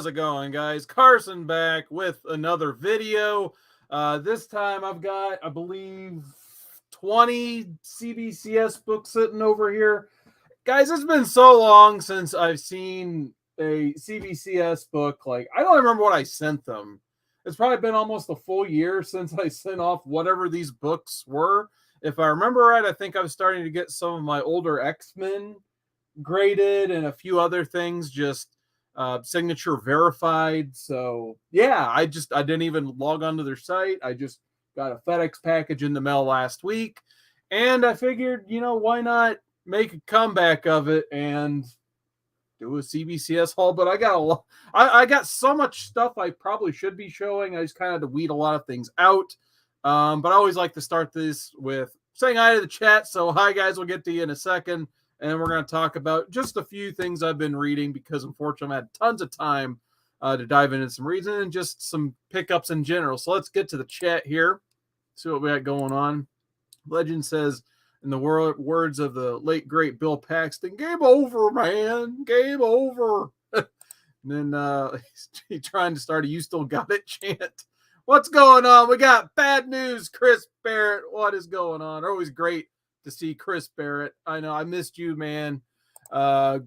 how's it going, guys? Carson back with another video. This time I've got, I believe, 20 CBCS books sitting over here. Guys, it's been so long since I've seen a CBCS book. Like, I don't remember what I sent them. It's probably been almost a full year since I sent off whatever these books were. If I remember right, I think I was starting to get some of my older X-Men graded and a few other things just signature verified. So yeah, I didn't even log onto their site. I just got a FedEx package in the mail last week, and I figured, why not make a comeback of it and do a CBCS haul. But I got a lot. I got so much stuff I probably should be showing. I just kind of had to weed a lot of things out. But I always like to start this with saying hi to the chat. So hi guys, we'll get to you in a second. And we're going to talk about just a few things I've been reading because, unfortunately, I've had tons of time to dive into some reading and just some pickups in general. So let's get to the chat here, see what we got going on. Legend says, in the words of the late, great Bill Paxton, game over, man. Game over. And then he's trying to start a "You Still Got It" chant. What's going on? We got bad news, Chris Barrett. What is going on? Always great to see Chris Barrett. I know I missed you, man.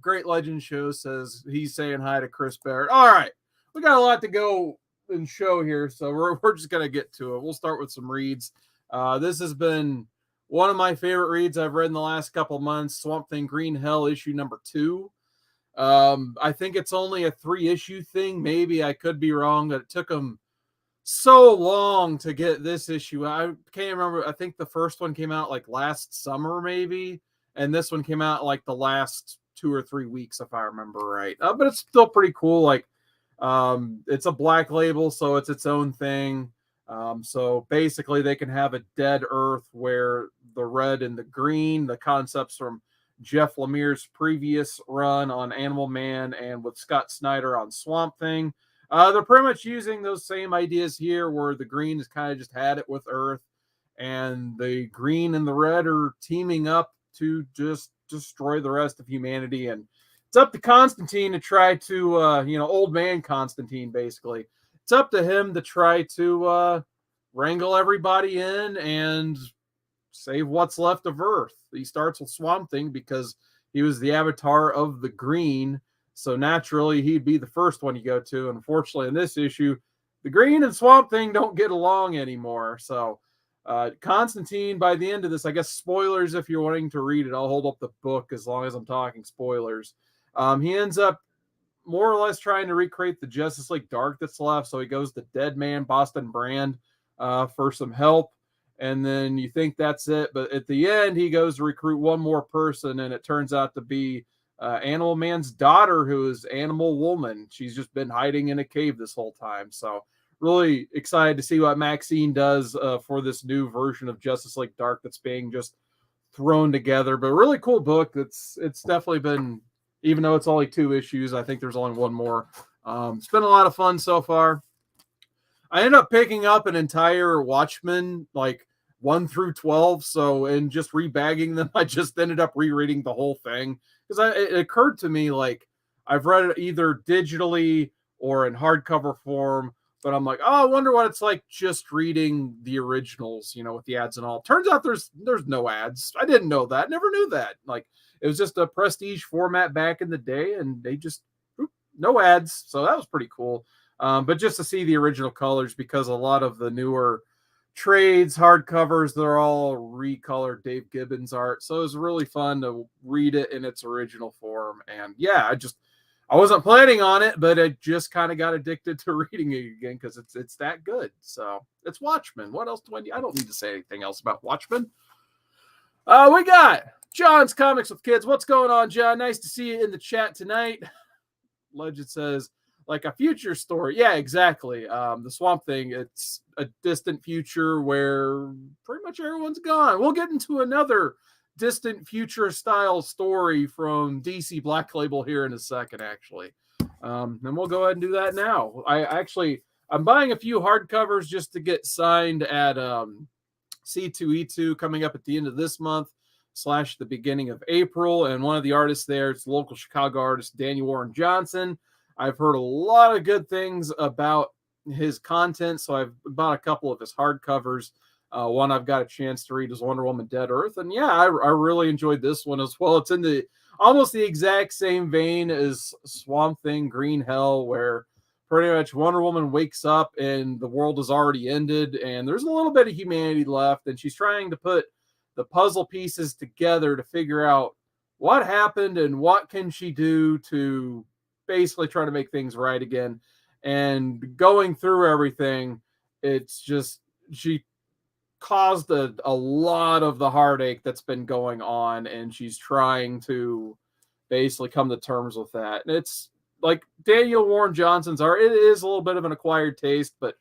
Great Legend Show says he's saying hi to Chris Barrett. All right, we got a lot to go and show here, so we're just gonna get to it. We'll start with some reads. This has been one of my favorite reads I've read in the last couple months. Swamp Thing Green Hell issue number 2. I think it's only a 3-issue thing. Maybe I could be wrong, but it took them so long to get this issue. I can't remember. I think the first one came out like last summer, maybe, and this one came out like the last 2 or 3 weeks, if I remember right. But it's still pretty cool. Like, it's a black label, so it's its own thing. So basically, they can have a dead Earth where the red and the green, the concepts from Jeff Lemire's previous run on Animal Man and with Scott Snyder on Swamp Thing. They're pretty much using those same ideas here, where the green has kind of just had it with Earth, and the green and the red are teaming up to just destroy the rest of humanity. And it's up to Constantine to try to, old man Constantine, basically. It's up to him to try to wrangle everybody in and save what's left of Earth. He starts with Swamp Thing because he was the avatar of the green. So naturally, he'd be the first one you go to. Unfortunately, in this issue, the Green and Swamp Thing don't get along anymore. So Constantine, by the end of this, I guess spoilers if you're wanting to read it. I'll hold up the book as long as I'm talking spoilers. He ends up more or less trying to recreate the Justice League Dark that's left. So he goes to Dead Man, Boston Brand for some help. And then you think that's it. But at the end, he goes to recruit one more person, and it turns out to be Animal Man's daughter, who is Animal Woman. She's just been hiding in a cave this whole time. So really excited to see what Maxine does for this new version of Justice League Dark that's being just thrown together. But a really cool book. It's definitely been, even though it's only 2 issues, I think there's only one more. It's been a lot of fun so far. I ended up picking up an entire Watchmen, like 1 through 12. So, and just rebagging them, I just ended up rereading the whole thing. Because it occurred to me, like, I've read it either digitally or in hardcover form, but I'm like, oh, I wonder what it's like just reading the originals, with the ads and all. Turns out there's no ads. I didn't know that. Never knew that. Like, it was just a prestige format back in the day, and they just, no ads. So that was pretty cool. But just to see the original colors, because a lot of the newer trades, hardcovers, they're all recolored Dave Gibbons art. So it was really fun to read it in its original form. And yeah, I wasn't planning on it, but I just kind of got addicted to reading it again because it's that good. So it's Watchmen. What else do I need? I don't need to say anything else about Watchmen. We got John's Comics with Kids. What's going on, John? Nice to see you in the chat tonight. Legend says, like a future story. Yeah, exactly. The Swamp Thing, it's a distant future where pretty much everyone's gone. We'll get into another distant future style story from DC Black Label here in a second, actually. And we'll go ahead and do that now. I'm buying a few hardcovers just to get signed at C2E2 coming up at the end of this month / the beginning of April. And one of the artists there, it's the local Chicago artist, Daniel Warren Johnson. I've heard a lot of good things about his content, so I've bought a couple of his hardcovers. One I've got a chance to read is Wonder Woman Dead Earth, and yeah, I really enjoyed this one as well. It's in the almost the exact same vein as Swamp Thing Green Hell, where pretty much Wonder Woman wakes up and the world has already ended, and there's a little bit of humanity left, and she's trying to put the puzzle pieces together to figure out what happened and what can she do to basically try to make things right again. And going through everything, it's just she caused a lot of the heartache that's been going on, and she's trying to basically come to terms with that. And it's like Daniel Warren Johnson's art, it is a little bit of an acquired taste, but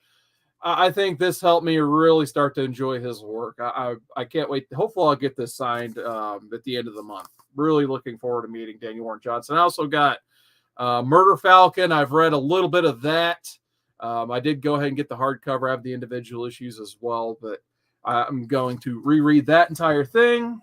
I think this helped me really start to enjoy his work. I can't wait. Hopefully I'll get this signed at the end of the month. Really looking forward to meeting Daniel Warren Johnson. I also got Murder Falcon. I've read a little bit of that. I did go ahead and get the hardcover. I have the individual issues as well, but I'm going to reread that entire thing.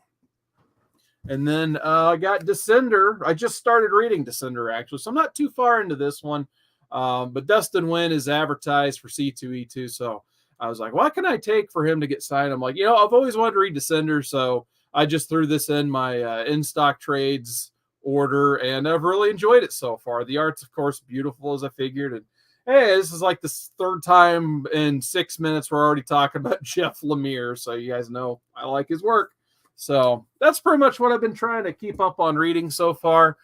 And then I got Descender. I just started reading Descender, actually, so I'm not too far into this one. But Dustin Nguyen is advertised for C2E2, so I was like, what can I take for him to get signed? I'm like, I've always wanted to read Descender, so I just threw this in my in-stock trades order, and I've really enjoyed it so far. The art's, of course, beautiful, as I figured, and hey, this is like the third time in 6 minutes we're already talking about Jeff Lemire, so you guys know I like his work. So that's pretty much what I've been trying to keep up on reading so far.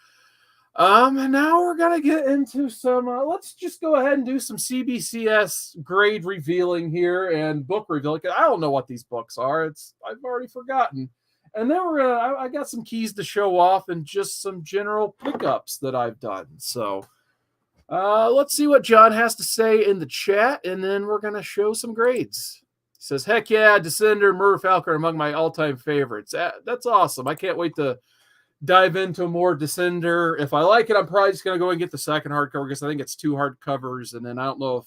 And now we're going to get into some, let's just go ahead and do some CBCS grade revealing here and book revealing. I don't know what these books are. I've already forgotten. And then I got some keys to show off and just some general pickups that I've done. So let's see what John has to say in the chat, and then we're going to show some grades. He says, heck yeah, Descender, Murder Falcon are among my all-time favorites. That's awesome. I can't wait to dive into more Descender. If I like it, I'm probably just going to go and get the second hardcover because I think it's 2 hardcovers, and then I don't know if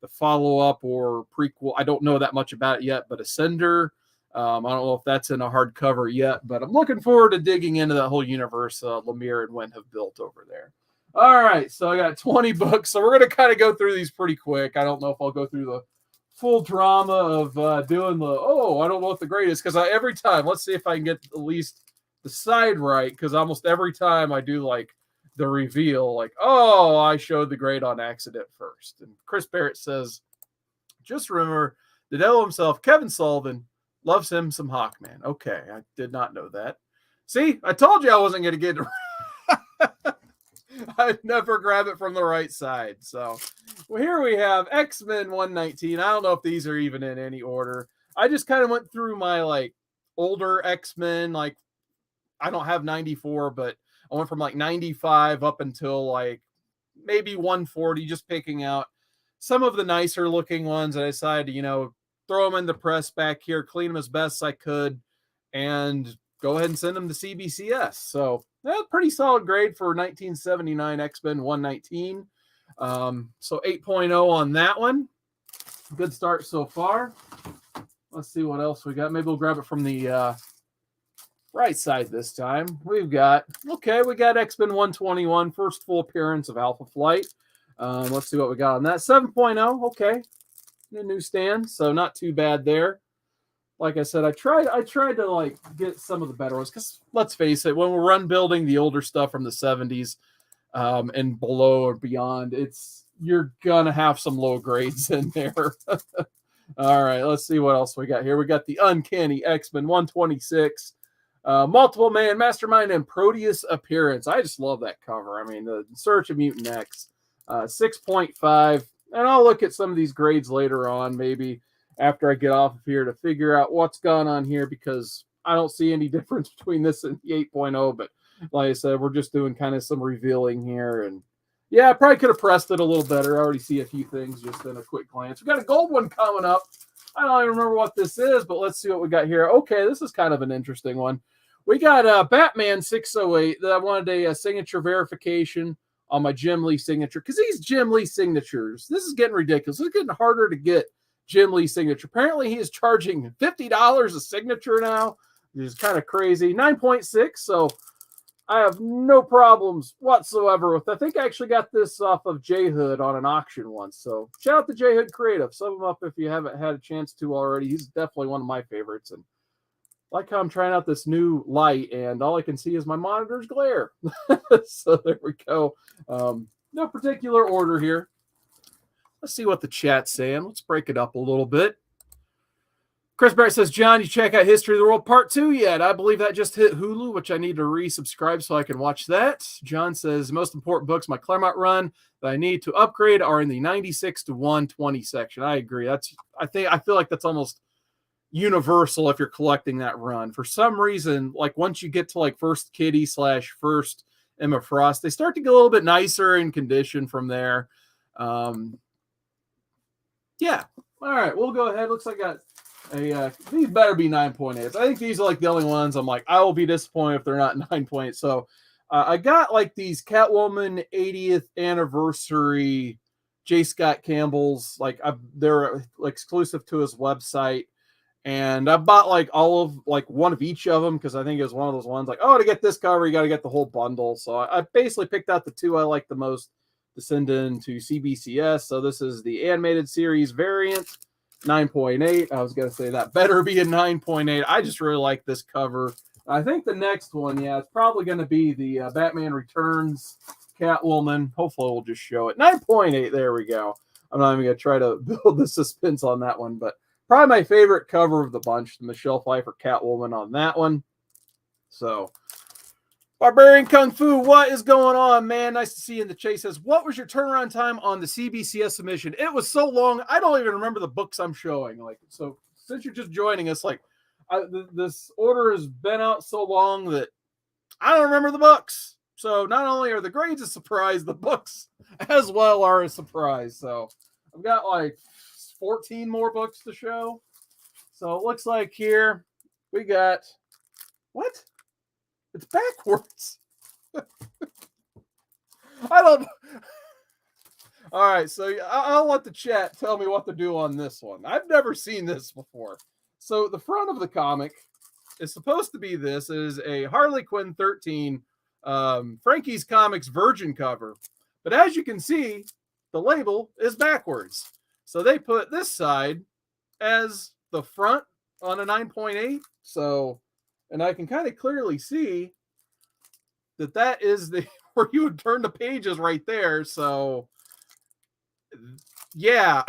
the follow-up or prequel, I don't know that much about it yet, but Ascender, I don't know if that's in a hardcover yet, but I'm looking forward to digging into that whole universe Lemire and Nguyen have built over there. All right, so I got 20 books, so we're going to kind of go through these pretty quick. I don't know if I'll go through the full drama of doing the, I don't know what the grade is, because every time, let's see if I can get at least the side right, because almost every time I do like the reveal, like, I showed the grade on accident first. And Chris Barrett says, just remember, the devil himself, Kevin Sullivan, loves him some Hawkman. Okay, I did not know that. See, I told you I wasn't going to get it. I'd never grab it from the right side. So here we have X-Men 119. I don't know if these are even in any order. I just kind of went through my like older X-Men. Like I don't have 94, but I went from like 95 up until like maybe 140, just picking out some of the nicer looking ones. I decided to, throw them in the press back here, clean them as best I could, and go ahead and send them to CBCS. So that's a pretty solid grade for 1979 X-Men 119. So 8.0 on that one. Good start so far. Let's see what else we got. Maybe we'll grab it from the right side this time. We got X-Men 121, first full appearance of Alpha Flight. Let's see what we got on that. 7.0, okay. The newsstand, so not too bad there. Like I said, I tried to like get some of the better ones, because let's face it, when we're run building the older stuff from the 70s and below or beyond, you're gonna have some low grades in there. All right, let's see what else we got here. We got the Uncanny X-Men 126, multiple man mastermind and Proteus appearance. I just love that cover. I mean, the Search of Mutant X, 6.5. And I'll look at some of these grades later on, maybe after I get off of here, to figure out what's gone on here, because I don't see any difference between this and the 8.0. But like I said, we're just doing kind of some revealing here. And yeah, I probably could have pressed it a little better. I already see a few things just in a quick glance. We got a gold one coming up. I don't even remember what this is, but let's see what we got here. Okay, this is kind of an interesting one. We got Batman 608. I wanted a signature verification on my Jim Lee signature, because these Jim Lee signatures, this is getting ridiculous. It's getting harder to get Jim Lee signature. Apparently, he is charging $50 a signature now, which is kind of crazy. 9.6, so I have no problems whatsoever with. I think I actually got this off of J Hood on an auction once. So shout out to J Hood Creative. Sub him up if you haven't had a chance to already. He's definitely one of my favorites. And like how I'm trying out this new light, and all I can see is my monitor's glare. So there we go. No particular order here. Let's see what the chat's saying. Let's break it up a little bit. Chris Barrett says, John, you check out History of the World Part 2 yet? I believe that just hit Hulu, which I need to resubscribe so I can watch that. John says, most important books my Claremont run that I need to upgrade are in the 96 to 120 section. I agree. I feel like that's almost universal if you're collecting that run. For some reason, like once you get to like First Kitty / First Emma Frost, they start to get a little bit nicer in condition from there. Yeah. All right, we'll go ahead. Looks like I got these better be 9.8s. I think these are like the only ones I'm like, I will be disappointed if they're not 9.8. So I got like these Catwoman 80th anniversary J. Scott Campbell's, like they're exclusive to his website. And I bought like all of like one of each of them because I think it was one of those ones like, oh, to get this cover, you got to get the whole bundle. So I basically picked out the two I like the most to send in to CBCS. So this is the animated series variant. 9.8. I was going to say that better be a 9.8. I just really like this cover. I think the next one, yeah, it's probably going to be the Batman Returns Catwoman. Hopefully we'll just show it. 9.8. There we go. I'm not even going to try to build the suspense on that one, but probably my favorite cover of the bunch, the Michelle Pfeiffer Catwoman on that one. So, Barbarian Kung Fu, what is going on, man? Nice to see you in the chase. Says, what was your turnaround time on the CBCS submission? It was so long, I don't even remember the books I'm showing. Like, so since you're just joining us, like, this order has been out so long that I don't remember the books. So not only are the grades a surprise, the books as well are a surprise. So I've got like 14 more books to show. So it looks like here we got what? It's backwards. I don't. All right, so I'll let the chat tell me what to do on this one. I've never seen this before. So the front of the comic is supposed to be this. It is a Harley Quinn 13 Frankie's Comics Virgin cover. But as you can see, the label is backwards. So they put this side as the front on a 9.8. So, and I can kind of clearly see that is the where you would turn the pages right there. So, yeah.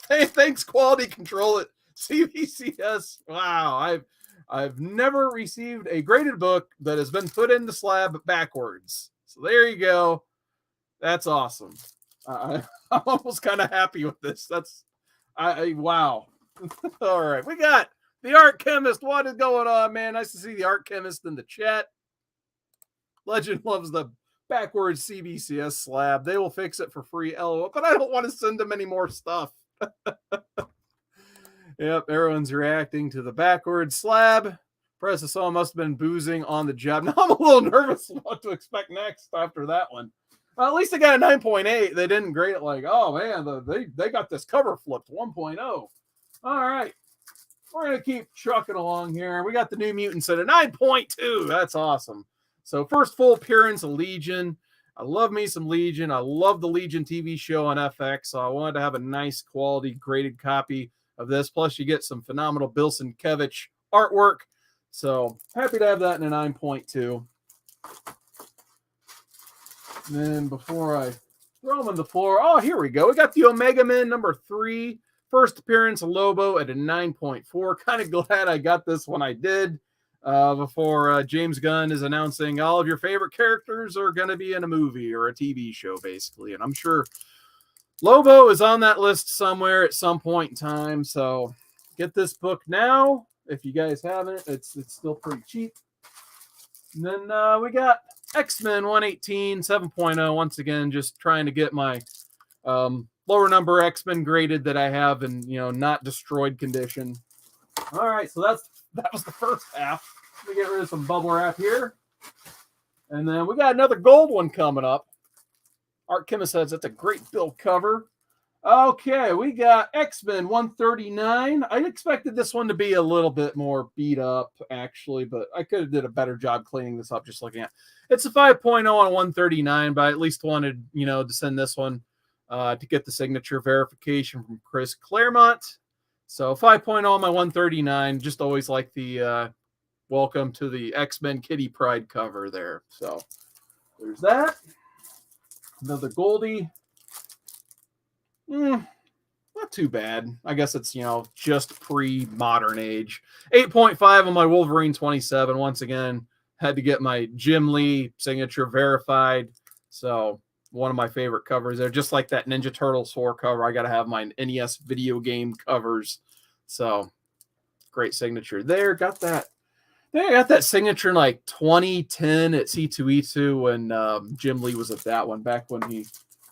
Hey, thanks, quality control at CBCS. Wow, I've never received a graded book that has been put in the slab backwards. So there you go. That's awesome. I'm almost kind of happy with this. That's wow. All right, we got the Art Chemist. What is going on, man? Nice to see the Art Chemist in the chat. Legend loves the backwards CBCS slab. They will fix it for free, LOL. But I don't want to send them any more stuff. Yep, everyone's reacting to the backwards slab. Press-a-saw must have been boozing on the job. Now I'm a little nervous what to expect next after that one. Well, at least they got a 9.8. They didn't grade it like, oh man, they got this cover flipped 1.0. All right. We're going to keep trucking along here. We got the New Mutants at a 9.2. That's awesome. So first full appearance of Legion. I love me some Legion. I love the Legion TV show on FX. So I wanted to have a nice quality graded copy of this. Plus you get some phenomenal Bill Sienkiewicz artwork. So happy to have that in a 9.2. Then before I throw them on the floor, oh, here we go. We got the Omega Men #3. First appearance of Lobo at a 9.4. Kind of glad I got this when I did. Before James Gunn is announcing all of your favorite characters are going to be in a movie or a TV show, basically. And I'm sure Lobo is on that list somewhere at some point in time. So get this book now. If you guys haven't, it's still pretty cheap. And then we got X-Men 118 7.0. Once again, just trying to get my lower number X-Men graded that I have in, not destroyed condition. All right, so that was the first half. Let me get rid of some bubble wrap here. And then we got another gold one coming up. Art Chemist says that's a great Bill cover. Okay, we got X-Men 139. I expected this one to be a little bit more beat up, actually, but I could have did a better job cleaning this up just looking at it. It's a 5.0 on 139, but I at least wanted, to send this one to get the signature verification from Chris Claremont. So 5.0 on my 139. Just always like the welcome to the X-Men Kitty Pride cover there. So there's that. Another Goldie. Not too bad. I guess it's, just pre-modern age. 8.5 on my Wolverine 27. Once again, had to get my Jim Lee signature verified. So one of my favorite covers there. Just like that Ninja Turtles 4 cover, I got to have my NES video game covers. So great signature there. Got that. I got that signature in like 2010 at C2E2 when Jim Lee was at that one, back when he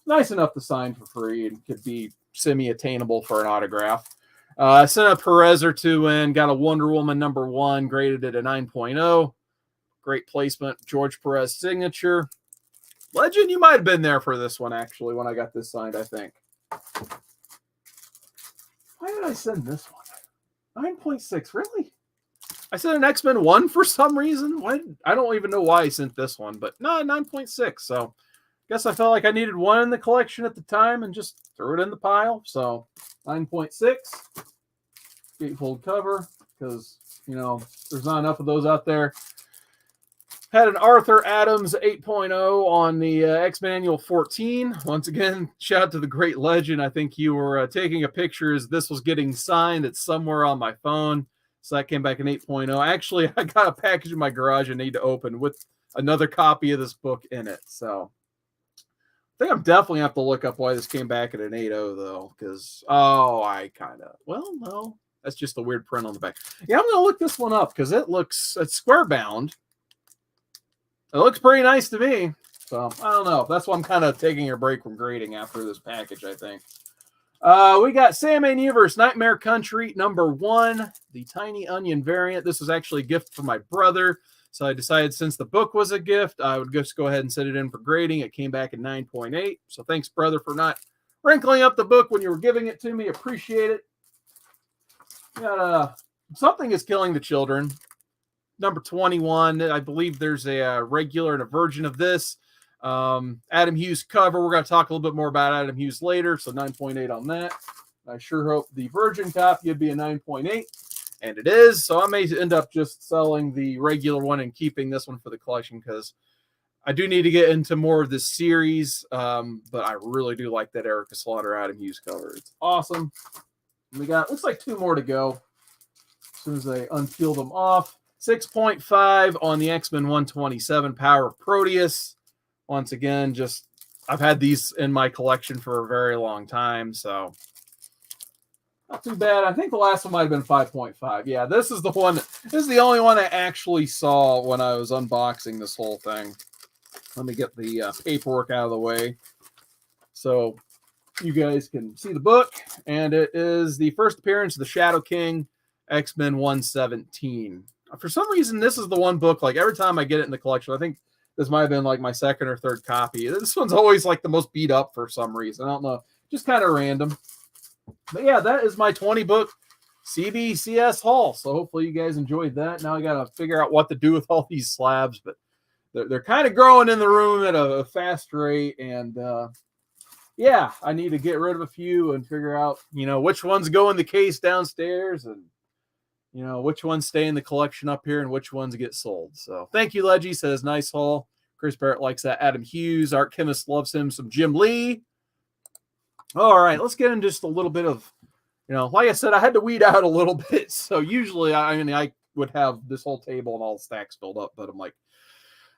nice enough to sign for free and could be semi-attainable for an autograph. I sent a Perez or two in, got a Wonder Woman #1, graded it a 9.0. Great placement, George Perez signature. Legend, you might have been there for this one, actually, when I got this signed, I think. Why did I send this one? 9.6, really? I sent an X-Men 1 for some reason. I don't even know why I sent this one, but no, 9.6, so guess I felt like I needed one in the collection at the time and just threw it in the pile. So 9.6, gatefold cover, because, there's not enough of those out there. Had an Arthur Adams 8.0 on the X-Men Annual 14. Once again, shout out to the great legend. I think you were taking a picture as this was getting signed. It's somewhere on my phone. So that came back in 8.0. Actually, I got a package in my garage I need to open with another copy of this book in it. So I think I'm definitely have to look up why this came back at an 8.0 though, because no, that's just a weird print on the back. Yeah, I'm gonna look this one up because it's square bound. It looks pretty nice to me. So I don't know. That's why I'm kind of taking a break from grading after this package, I think. We got Sandman Universe Nightmare Country #1, the Tiny Onion variant. This was actually a gift from my brother. So I decided since the book was a gift, I would just go ahead and set it in for grading. It came back at 9.8. So thanks, brother, for not wrinkling up the book when you were giving it to me. Appreciate it. Got Something is Killing the Children, #21. I believe there's a regular and a version of this. Adam Hughes cover. We're going to talk a little bit more about Adam Hughes later. So 9.8 on that. I sure hope the virgin copy would be a 9.8. And it is, so I may end up just selling the regular one and keeping this one for the collection because I do need to get into more of this series, but I really do like that Erica Slaughter Adam Hughes cover. It's awesome. And we got, looks like 2 more to go as soon as I unpeel them off. 6.5 on the X-Men 127 Power of Proteus. Once again, I've had these in my collection for a very long time, so not too bad. I think the last one might have been 5.5. Yeah, this is the one. This is the only one I actually saw when I was unboxing this whole thing. Let me get the paperwork out of the way so you guys can see the book. And it is the first appearance of the Shadow King, X-Men 117. For some reason, this is the one book, like every time I get it in the collection, I think this might have been like my second or third copy. This one's always like the most beat up for some reason. I don't know. Just kind of random. But yeah, that is my 20 book CBCS haul. So hopefully you guys enjoyed that. Now I got to figure out what to do with all these slabs, but they're kind of growing in the room at a fast rate. And yeah, I need to get rid of a few and figure out, which ones go in the case downstairs and, which ones stay in the collection up here and which ones get sold. So thank you, Leggy. Says nice haul. Chris Barrett likes that. Adam Hughes, Art Chemist, loves him some Jim Lee. All right, let's get into just a little bit of, like I said, I had to weed out a little bit. So usually, I would have this whole table and all the stacks filled up, but I'm like,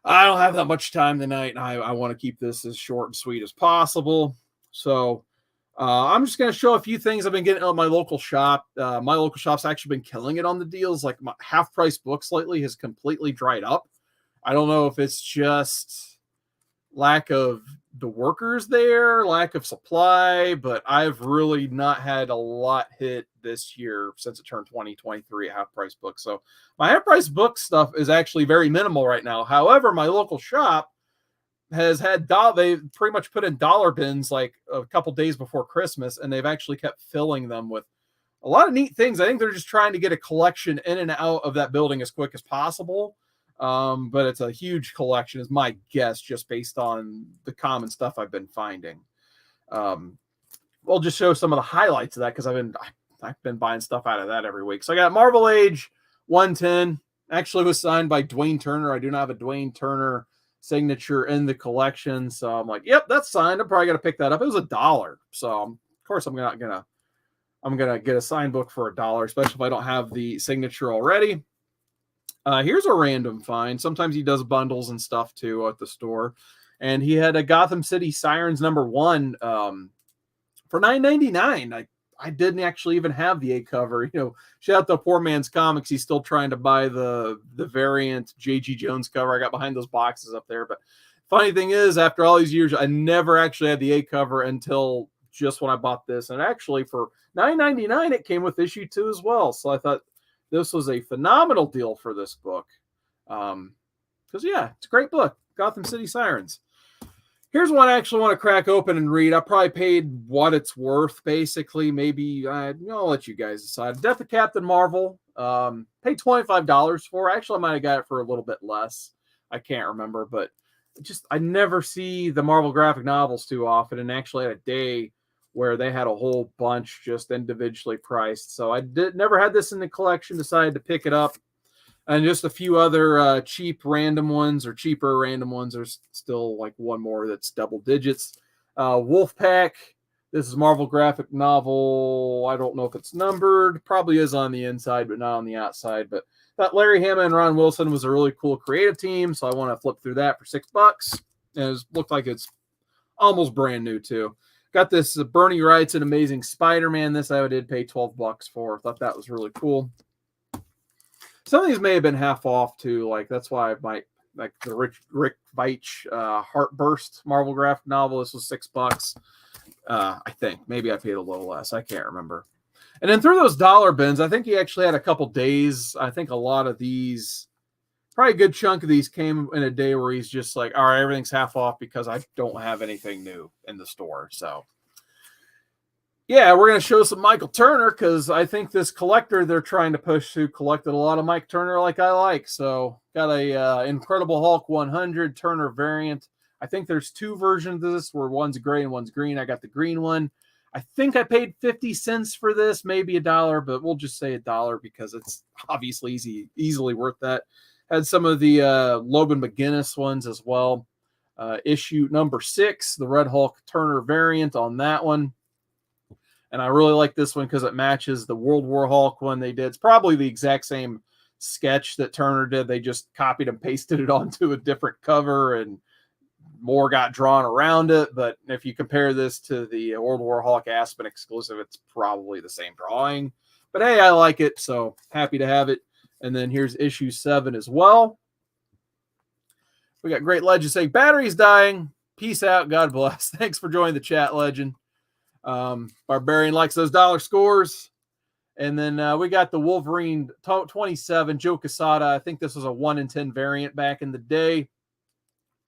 I don't have that much time tonight, and I want to keep this as short and sweet as possible. So I'm just going to show a few things I've been getting at my local shop. My local shop's actually been killing it on the deals. Like my half-price books lately has completely dried up. I don't know if it's just lack of the workers there, lack of supply, but I've really not had a lot hit this year since it turned 2023 at half-price books. So my half-price book stuff is actually very minimal right now. However, my local shop, has had they pretty much put in dollar bins like a couple days before Christmas, and they've actually kept filling them with a lot of neat things. I think they're just trying to get a collection in and out of that building as quick as possible. But it's a huge collection, is my guess, just based on the common stuff I've been finding. We'll just show some of the highlights of that because I've been buying stuff out of that every week. So I got Marvel Age 110. Actually was signed by Dwayne Turner. I do not have a Dwayne Turner signature in the collection, so I'm like, yep, that's signed. I'm probably gonna pick that up. It was $1, so of course I'm gonna get a signed book for $1, especially if I don't have the signature already. Here's a random find. Sometimes he does bundles and stuff too at the store, and he had a Gotham City Sirens #1 for $9.99. I didn't actually even have the A cover. You know, shout out to Poor Man's Comics. He's still trying to buy the variant J.G. Jones cover. I got behind those boxes up there. But funny thing is, after all these years, I never actually had the A cover until just when I bought this. And actually, for $9.99, it came with issue 2 as well. So I thought this was a phenomenal deal for this book. Because, yeah, it's a great book. Gotham City Sirens. Here's one I actually want to crack open and read. I probably paid what it's worth, basically. Maybe I'll let you guys decide. Death of Captain Marvel. Paid $25 for. Actually, I might have got it for a little bit less. I can't remember, but I never see the Marvel graphic novels too often. And actually, had a day where they had a whole bunch just individually priced. So I never had this in the collection. Decided to pick it up. And just a few other cheaper random ones. There's still like one more that's double digits. Wolfpack. This is Marvel graphic novel. I don't know if it's numbered. Probably is on the inside, but not on the outside. But that Larry Hama and Ron Wilson was a really cool creative team. So I want to flip through that for $6. And it looked like it's almost brand new too. Got this Bernie Wright's An Amazing Spider-Man. This I did pay $12 for. Thought that was really cool. Some of these may have been half off too. Like that's why I might like the Rick Veitch Heartburst Marvel graphic novel. This was $6. I think maybe I paid a little less. I can't remember. And then through those dollar bins, I think he actually had a couple days. I think a lot of these, probably a good chunk of these came in a day where he's just like, all right, everything's half off because I don't have anything new in the store. So yeah, we're going to show some Michael Turner because I think this collector they're trying to push to collected a lot of Mike Turner like I like. So got a Incredible Hulk 100 Turner variant. I think there's 2 versions of this where one's gray and one's green. I got the green one. I think I paid 50 cents for this, maybe $1, but we'll just say $1 because it's obviously easily worth that. Had some of the Logan McGuinness ones as well. Issue #6, the Red Hulk Turner variant on that one. And I really like this one because it matches the World War Hulk one they did. It's probably the exact same sketch that Turner did. They just copied and pasted it onto a different cover and more got drawn around it. But if you compare this to the World War Hulk Aspen exclusive, it's probably the same drawing. But hey, I like it, so happy to have it. And then here's issue 7 as well. We got Great Legend saying, battery's dying. Peace out. God bless. Thanks for joining the chat, Legend. Barbarian likes those dollar scores. And then we got the Wolverine 27, Joe Quesada. I think this was a 1 in 10 variant back in the day.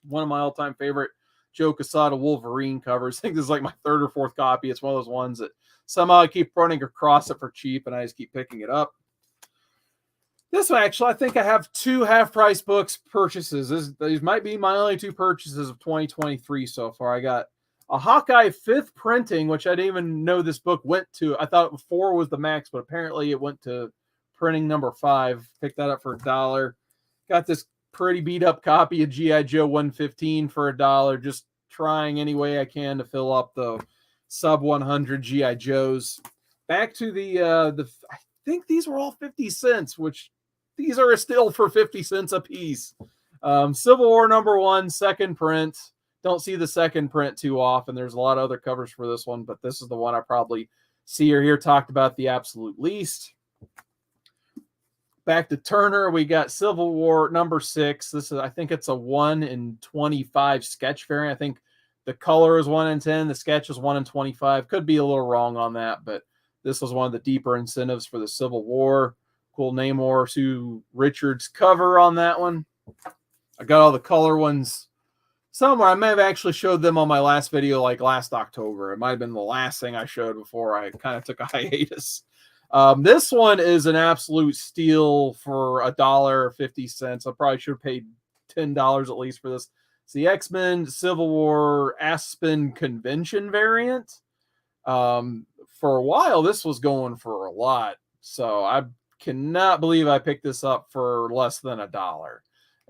One of my all-time favorite Joe Quesada Wolverine covers. I think this is like my 3rd or 4th copy. It's one of those ones that somehow I keep running across it for cheap, and I just keep picking it up. This one, actually, I think I have 2 half-price books purchases. These might be my only 2 purchases of 2023 so far. I got a Hawkeye 5th printing, which I didn't even know this book went to. I thought 4 was the max, but apparently it went to printing number 5. Picked that up for $1. Got this pretty beat up copy of G.I. Joe 115 for $1. Just trying any way I can to fill up the sub 100 G.I. Joes. Back to the I think these were all 50 cents, which these are still for 50 cents a piece. Civil War #1, 2nd print. Don't see the 2nd print too often. There's a lot of other covers for this one, but this is the one I probably see or hear talked about the absolute least. Back to Turner, we got Civil War #6. This is, I think it's a 1 in 25 sketch variant. I think the color is 1 in 10. The sketch is 1 in 25. Could be a little wrong on that, but this was one of the deeper incentives for the Civil War. Cool Namor, Sue Richards cover on that one. I got all the color ones somewhere. I may have actually showed them on my last video, like last October. It might have been the last thing I showed before I kind of took a hiatus. This one is an absolute steal for $1.50. I probably should have paid $10 at least for this. It's the X-Men Civil War Aspen Convention variant. For a while, this was going for a lot. So I cannot believe I picked this up for less than $1.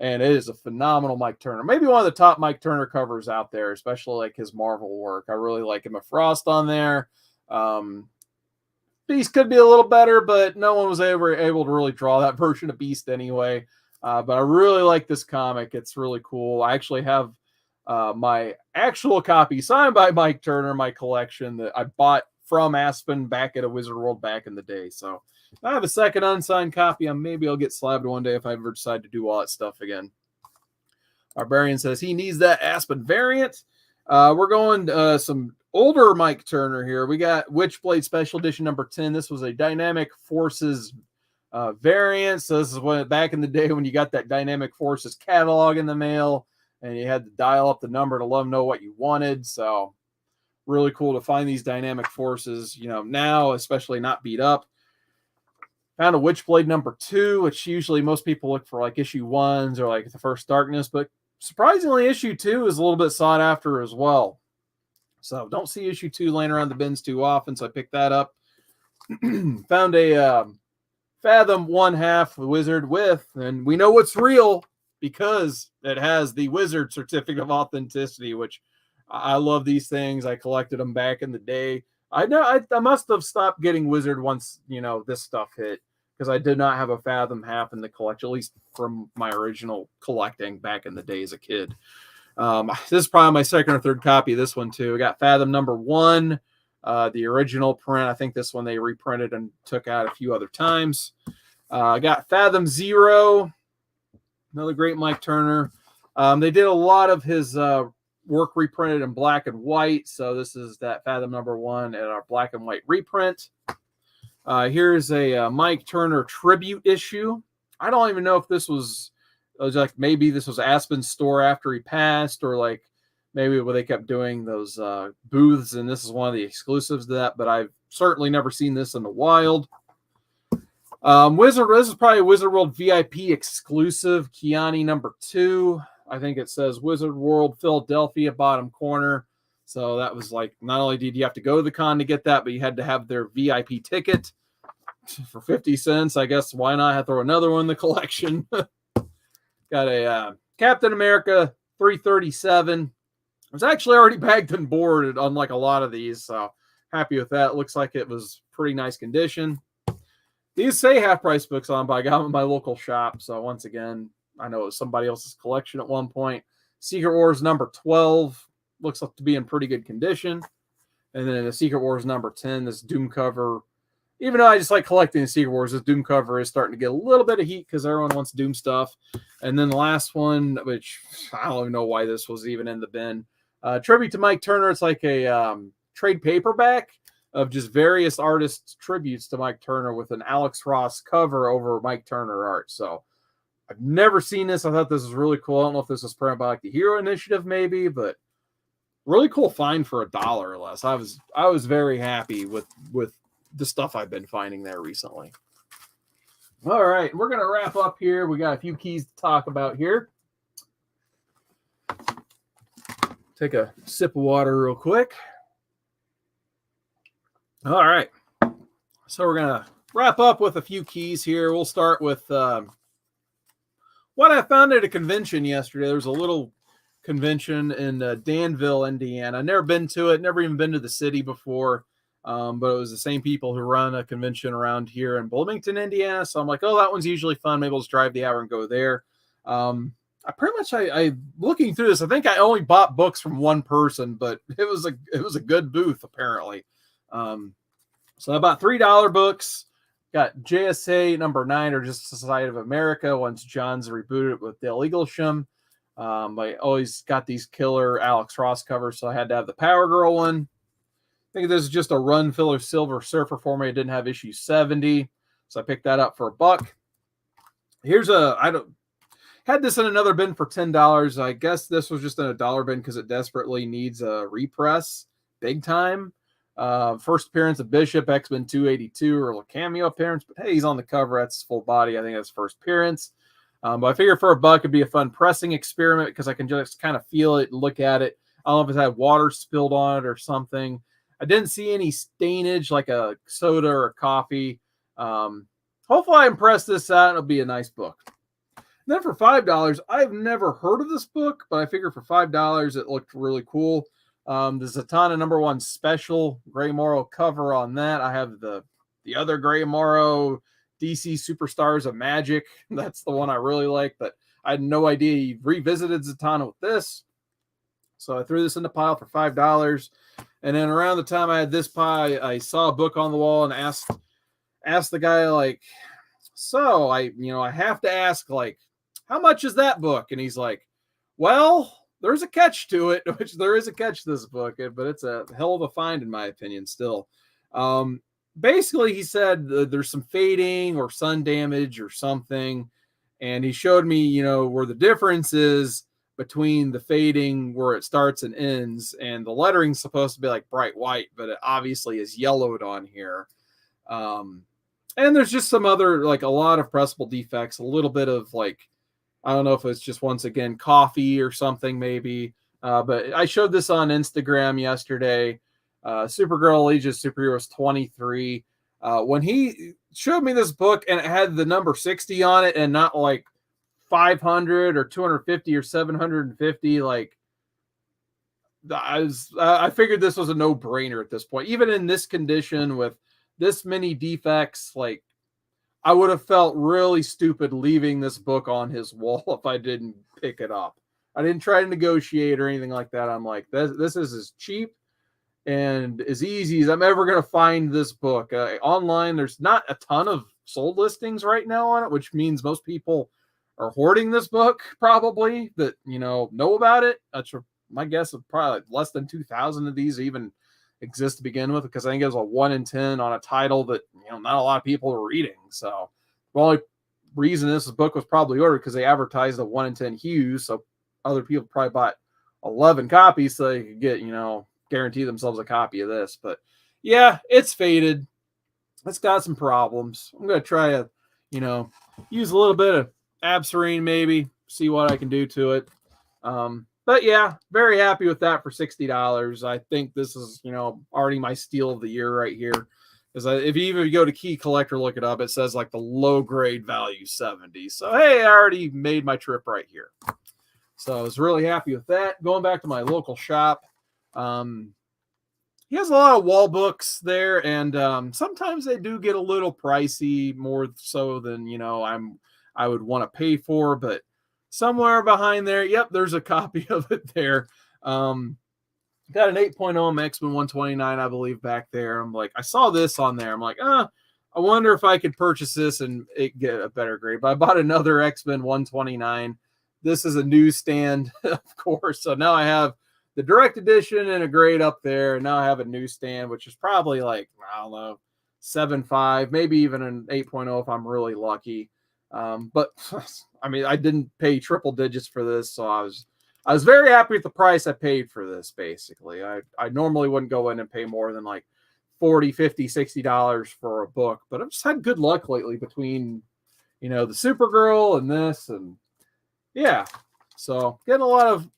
And it is a phenomenal Mike Turner. Maybe one of the top Mike Turner covers out there, especially like his Marvel work. I really like him. A Frost on there. Beast could be a little better, but no one was ever able to really draw that version of Beast anyway. But I really like this comic. It's really cool. I actually have my actual copy signed by Mike Turner, my collection that I bought from Aspen back at a Wizard World back in the day. So if I have a second unsigned copy, maybe I'll get slabbed one day if I ever decide to do all that stuff again. Barbarian says he needs that Aspen variant. We're going some older Mike Turner here. We got Witchblade Special Edition number 10. This was a Dynamic Forces variant. So this is when back in the day when you got that Dynamic Forces catalog in the mail and you had to dial up the number to let them know what you wanted. So really cool to find these Dynamic Forces, you know, now, especially not beat up. Found a Witchblade number 2, which usually most people look for like issue 1s or like the First Darkness, but surprisingly issue 2 is a little bit sought after as well. So don't see issue 2 laying around the bins too often, so I picked that up. Found a Fathom 1/2 Wizard with, and we know it's real because it has the Wizard certificate of authenticity, which I love these things. I collected them back in the day. I know I must have stopped getting Wizard once, you know, this stuff hit, because I did not have a Fathom half in the collection, at least from my original collecting back in the day as a kid. This is probably my second or third copy of this one too. I got Fathom number 1, the original print. I think this one they reprinted and took out a few other times. I got Fathom 0, another great Mike Turner. They did a lot of his work reprinted in black and white. So this is that Fathom number 1 and our black and white reprint. Here's a Mike Turner tribute issue. I don't even know if this was like, maybe this was Aspen's store after he passed, or like maybe where they kept doing those booths, and this is one of the exclusives to that, but I've certainly never seen this in the wild. This is probably Wizard World VIP exclusive, Kiani number 2. I think it says Wizard World Philadelphia bottom corner. So that was like, not only did you have to go to the con to get that, but you had to have their VIP ticket for 50 cents. I guess why not have throw another one in the collection? Got a Captain America 337. It was actually already bagged and boarded, unlike a lot of these. So happy with that. Looks like it was pretty nice condition. These say half price books on, but I got them in my local shop. So once again, I know it was somebody else's collection at one point. Secret Wars number 12 looks like to be in pretty good condition. And then the Secret Wars number 10, this Doom cover. Even though I just like collecting the Secret Wars, this Doom cover is starting to get a little bit of heat because everyone wants Doom stuff. And then the last one, which I don't even know why this was even in the bin. Tribute to Mike Turner. It's like a trade paperback of just various artists' tributes to Mike Turner with an Alex Ross cover over Mike Turner art. So I've never seen this. I thought this was really cool. I don't know if this was printed by like the Hero Initiative maybe, but really cool find for $1 or less. I was very happy with the stuff I've been finding there recently. All right, we're going to wrap up here. We got a few keys to talk about here. Take a sip of water real quick. All right, so we're going to wrap up with a few keys here. We'll start with what I found at a convention yesterday. There was a little convention in Danville, Indiana. I've never been to it, never even been to the city before. But it was the same people who run a convention around here in Bloomington, Indiana. So I'm like, oh, that one's usually fun. Maybe I'll just drive the hour and go there. I looking through this, I think I only bought books from one person, but it was a good booth apparently. So I bought $3 books. Got JSA number 9, or just Society of America, once John's rebooted with Dale Eaglesham. I always got these killer Alex Ross covers, so I had to have the Power Girl one. I think this is just a run filler Silver Surfer for me. It didn't have issue 70, so I picked that up for $1. Here's Had this in another bin for $10. I guess this was just in a dollar bin because it desperately needs a repress, big time. First appearance of Bishop, X-Men 282, or a cameo appearance, but hey, he's on the cover. That's full body. I think that's first appearance. But I figured for $1 it'd be a fun pressing experiment because I can just kind of feel it and look at it. I don't know if it had water spilled on it or something. I didn't see any stainage like a soda or a coffee. Hopefully I impress this out and it'll be a nice book. And then for $5, I've never heard of this book, but I figured for $5 it looked really cool. The Zatanna #1 special Grey Morrow cover on that. I have the other Grey Morrow DC Superstars of Magic. That's the one I really like, but I had no idea he revisited Zatanna with this. So I threw this in the pile for $5. And then around the time I had this pie, I saw a book on the wall and asked the guy, like, so I have to ask, like, how much is that book? And he's like, well, there's a catch to it, which there is a catch to this book, but it's a hell of a find in my opinion still. Basically, he said there's some fading or sun damage or something. And he showed me, where the difference is between the fading where it starts and ends, and the lettering's supposed to be like bright white, but it obviously is yellowed on here. And there's just some other, like, a lot of pressable defects, a little bit of, like, I don't know if it's just, once again, coffee or something maybe. But I showed this on Instagram yesterday. Supergirl Age of Superheroes 23. When he showed me this book and it had the number 60 on it and not like 500 or 250 or 750, like, I figured this was a no-brainer at this point. Even in this condition with this many defects, like, I would have felt really stupid leaving this book on his wall if I didn't pick it up. I didn't try to negotiate or anything like that. I'm like, this is as cheap and as easy as I'm ever going to find this book. Online, there's not a ton of sold listings right now on it, which means most people are hoarding this book probably that, know about it. That's my guess of probably like less than 2,000 of these even exist to begin with, because I think it was a 1 in 10 on a title that, not a lot of people are reading. So the only reason this book was probably ordered because they advertised a 1 in 10 Hughes. So other people probably bought 11 copies so they could get, guarantee themselves a copy of this. But yeah, it's faded. It's got some problems. I'm going to try to, use a little bit of Abserine maybe, see what I can do to it. But yeah, very happy with that for $60. I think this is, already my steal of the year right here. Because if you even go to Key Collector, look it up, it says like the low grade value 70. So hey, I already made my trip right here. So I was really happy with that. Going back to my local shop, he has a lot of wall books there, and sometimes they do get a little pricey, more so than I would want to pay for, but somewhere behind there, yep, there's a copy of it there. Got an 8.0 X-Men 129, I believe, back there. I'm like, I saw this on there. I'm like, I wonder if I could purchase this and it get a better grade. But I bought another X-Men 129. This is a newsstand, of course. So now I have the direct edition and a grade up there. And now I have a newsstand, which is probably like, I don't know, 7.5, maybe even an 8.0 if I'm really lucky. But I mean, I didn't pay triple digits for this, so I was very happy with the price I paid for this. Basically, I normally wouldn't go in and pay more than like $40, $50, $60 for a book, but I've just had good luck lately between the Supergirl and this, and yeah, so getting a lot of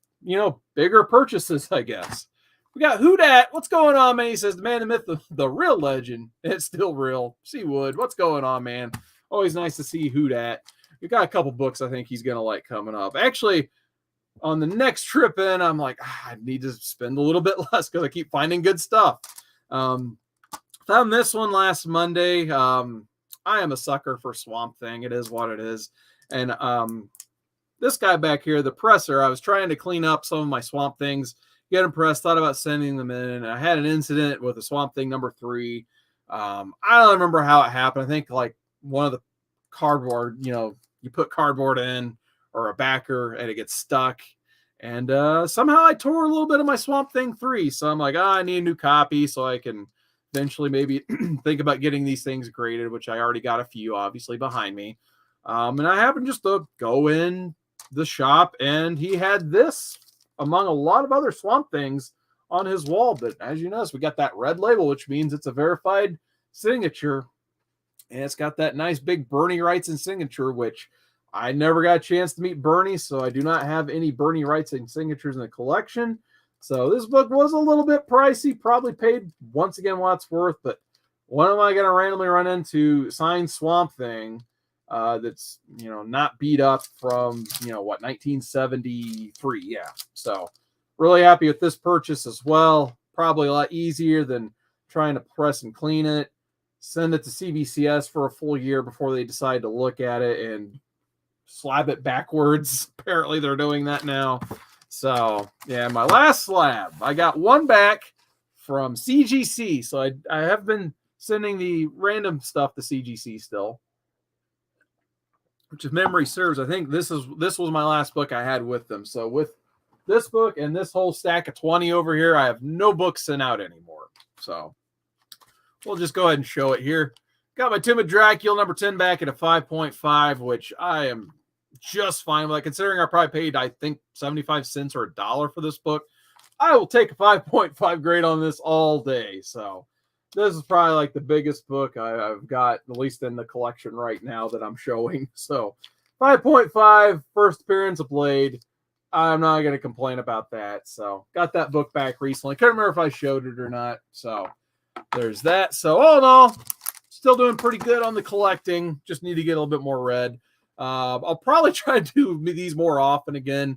bigger purchases, I guess. We got Who Dat. What's going on, man? He says, the man, the myth, the real legend. It's still real. Seawood, what's going on, man? Always nice to see Who Dat. We got a couple books I think he's going to like coming up. Actually, on the next trip in, I'm like, I need to spend a little bit less because I keep finding good stuff. Found this one last Monday. I am a sucker for Swamp Thing. It is what it is. And this guy back here, the presser, I was trying to clean up some of my Swamp Things, get them pressed, thought about sending them in. And I had an incident with a Swamp Thing #3. I don't remember how it happened. I think like one of the cardboard, you put cardboard in or a backer and it gets stuck. And somehow I tore a little bit of my Swamp Thing 3. So I'm like, I need a new copy so I can eventually maybe think about getting these things graded, which I already got a few obviously behind me. And I happened just to go in, the shop, and he had this among a lot of other Swamp Things on his wall. But as you notice, we got that red label, which means it's a verified signature. And it's got that nice big Bernie Wrightson signature, which I never got a chance to meet Bernie, so I do not have any Bernie Wrightson signatures in the collection. So this book was a little bit pricey, probably paid once again what it's worth, but when am I going to randomly run into signed Swamp Thing that's, you know, not beat up from, you know, what, 1973? Yeah. So really happy with this purchase as well. Probably a lot easier than trying to press and clean it, send it to CBCS for a full year before they decide to look at it and slab it backwards. Apparently they're doing that now. So yeah, my last slab, I got one back from CGC. So I have been sending the random stuff to CGC still, which if memory serves, I think this was my last book I had with them. So with this book and this whole stack of 20 over here, I have no books sent out anymore. So we'll just go ahead and show it here. Got my Tomb of Dracula number 10 back at a 5.5, which I am just fine with. Considering I probably paid, I think, 75 cents or $1 for this book, I will take a 5.5 grade on this all day. So this is probably like the biggest book I've got, at least in the collection right now that I'm showing. So 5.5, first appearance of Blade. I'm not going to complain about that. So got that book back recently. Can't remember if I showed it or not. So there's that. So all in all, still doing pretty good on the collecting. Just need to get a little bit more read. I'll probably try to do these more often again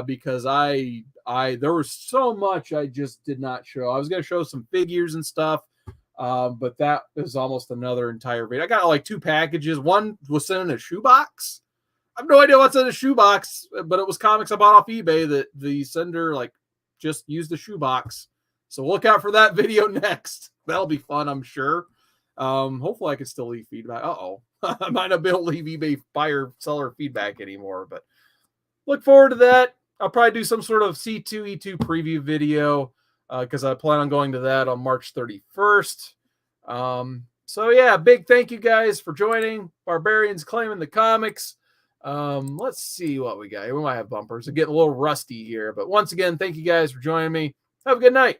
because there was so much I just did not show. I was going to show some figures and stuff, but that is almost another entire video. I got like 2 packages. One was sent in a shoebox. I have no idea what's in the shoebox, but it was comics I bought off eBay that the sender like just used the shoebox. So look out for that video next. That'll be fun, I'm sure. Hopefully I can still leave feedback. I might not be able to leave eBay buyer seller feedback anymore, but look forward to that. I'll probably do some sort of C2E2 preview video because I plan on going to that on March 31st. So yeah, big thank you guys for joining. Barbarians Claiming the Comics. Let's see what we got here. We might have bumpers. I'm getting a little rusty here, but once again, thank you guys for joining me. Have a good night.